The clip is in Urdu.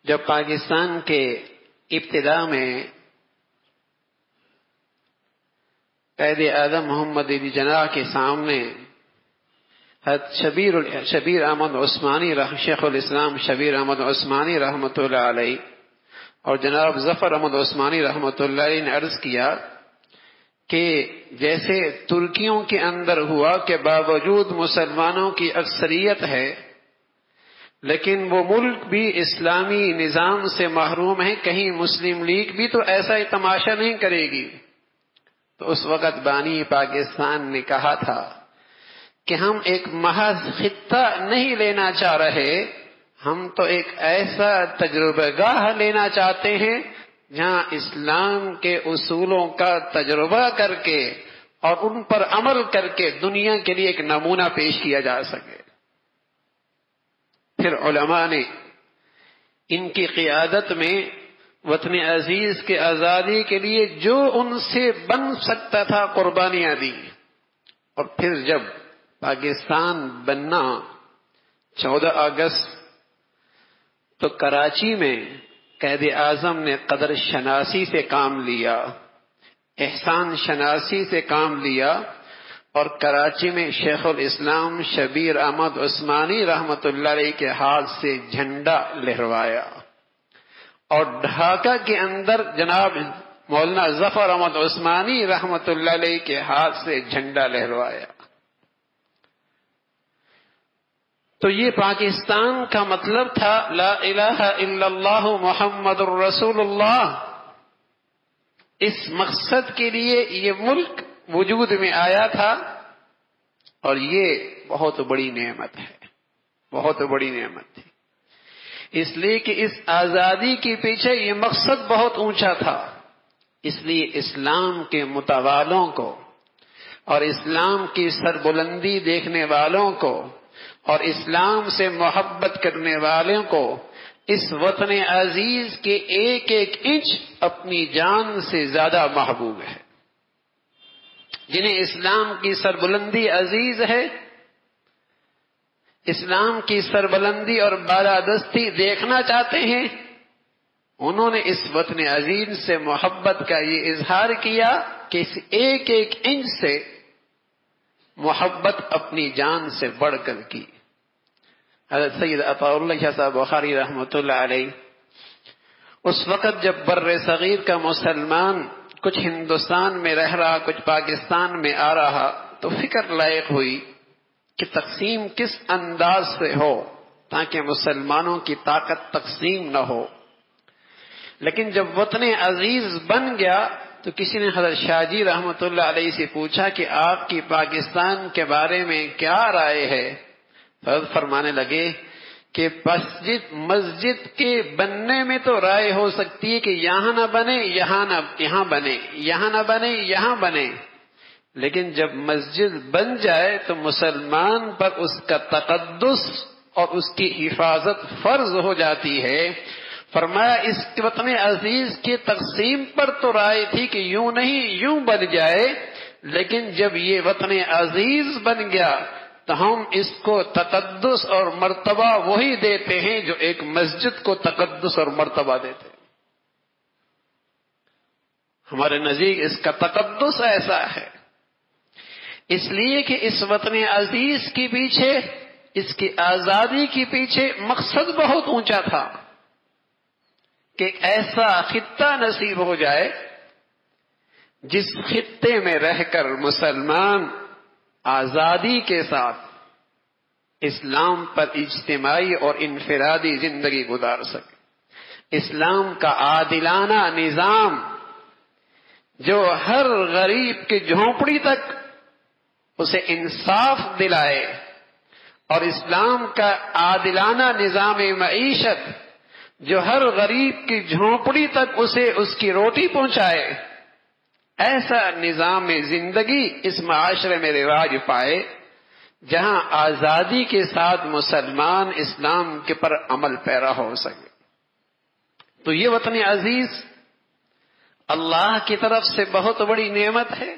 جب پاکستان کے ابتدا میں قائد اعظم محمد علی جناح کے سامنے حضرت شبیر احمد عثمانی شیخ الاسلام شبیر احمد عثمانی رحمۃ اللہ علیہ اور جناب ظفر احمد عثمانی رحمۃ اللہ علیہ نے عرض کیا کہ جیسے ترکیوں کے اندر ہوا کہ باوجود مسلمانوں کی اکثریت ہے لیکن وہ ملک بھی اسلامی نظام سے محروم ہے، کہیں مسلم لیگ بھی تو ایسا ہی تماشا نہیں کرے گی۔ تو اس وقت بانی پاکستان نے کہا تھا کہ ہم ایک محض خطہ نہیں لینا چاہ رہے، ہم تو ایک ایسا تجربہ گاہ لینا چاہتے ہیں جہاں اسلام کے اصولوں کا تجربہ کر کے اور ان پر عمل کر کے دنیا کے لیے ایک نمونہ پیش کیا جا سکے۔ پھر علماء نے ان کی قیادت میں وطن عزیز کے آزادی کے لیے جو ان سے بن سکتا تھا قربانیاں دی، اور پھر جب پاکستان بننا 14 اگست تو کراچی میں قائد اعظم نے قدر شناسی سے کام لیا، احسان شناسی سے کام لیا، اور کراچی میں شیخ الاسلام شبیر احمد عثمانی رحمۃ اللہ علیہ کے ہاتھ سے جھنڈا لہروایا، اور ڈھاکہ کے اندر جناب مولانا ظفر احمد عثمانی رحمۃ اللہ علیہ کے ہاتھ سے جھنڈا لہروایا۔ تو یہ پاکستان کا مطلب تھا لا الہ الا اللہ محمد الرسول اللہ۔ اس مقصد کے لیے یہ ملک وجود میں آیا تھا، اور یہ بہت بڑی نعمت ہے، بہت بڑی نعمت تھی، اس لیے کہ اس آزادی کے پیچھے یہ مقصد بہت اونچا تھا۔ اس لیے اسلام کے متوالوں کو اور اسلام کی سربلندی دیکھنے والوں کو اور اسلام سے محبت کرنے والوں کو اس وطن عزیز کے ایک ایک انچ اپنی جان سے زیادہ محبوب ہے۔ جنہیں اسلام کی سربلندی عزیز ہے، اسلام کی سربلندی اور بالادستی دیکھنا چاہتے ہیں، انہوں نے اس وطن عزیز سے محبت کا یہ اظہار کیا کہ اس ایک ایک انچ سے محبت اپنی جان سے بڑھ کر کی۔ حضرت سید عطاء اللہ شاہ صاحب بخاری رحمۃ اللہ علیہ اس وقت جب بر صغیر کا مسلمان کچھ ہندوستان میں رہ رہا، کچھ پاکستان میں آ رہا، تو فکر لائق ہوئی کہ تقسیم کس انداز سے ہو تاکہ مسلمانوں کی طاقت تقسیم نہ ہو۔ لیکن جب وطن عزیز بن گیا تو کسی نے حضرت شاہ جی رحمۃ اللہ علیہ سے پوچھا کہ آپ کی پاکستان کے بارے میں کیا رائے ہے؟ حضرت فرمانے لگے کہ مسجد کے بننے میں تو رائے ہو سکتی ہے کہ یہاں نہ بنے، یہاں بنے، یہاں نہ بنے، یہاں بنے، لیکن جب مسجد بن جائے تو مسلمان پر اس کا تقدس اور اس کی حفاظت فرض ہو جاتی ہے۔ فرمایا اس وطن عزیز کی تقسیم پر تو رائے تھی کہ یوں نہیں یوں بن جائے، لیکن جب یہ وطن عزیز بن گیا تو ہم اس کو تقدس اور مرتبہ وہی دیتے ہیں جو ایک مسجد کو تقدس اور مرتبہ دیتے ہیں۔ ہمارے نزدیک اس کا تقدس ایسا ہے، اس لیے کہ اس وطن عزیز کے پیچھے، اس کی آزادی کے پیچھے مقصد بہت اونچا تھا کہ ایسا خطہ نصیب ہو جائے جس خطے میں رہ کر مسلمان آزادی کے ساتھ اسلام پر اجتماعی اور انفرادی زندگی گزار سکے۔ اسلام کا عادلانہ نظام جو ہر غریب کی جھونپڑی تک اسے انصاف دلائے، اور اسلام کا عادلانہ نظام معیشت جو ہر غریب کی جھونپڑی تک اسے اس کی روٹی پہنچائے، ایسا نظام زندگی اس معاشرے میں رواج پائے جہاں آزادی کے ساتھ مسلمان اسلام کے پر عمل پیرا ہو سکے۔ تو یہ وطن عزیز اللہ کی طرف سے بہت بڑی نعمت ہے۔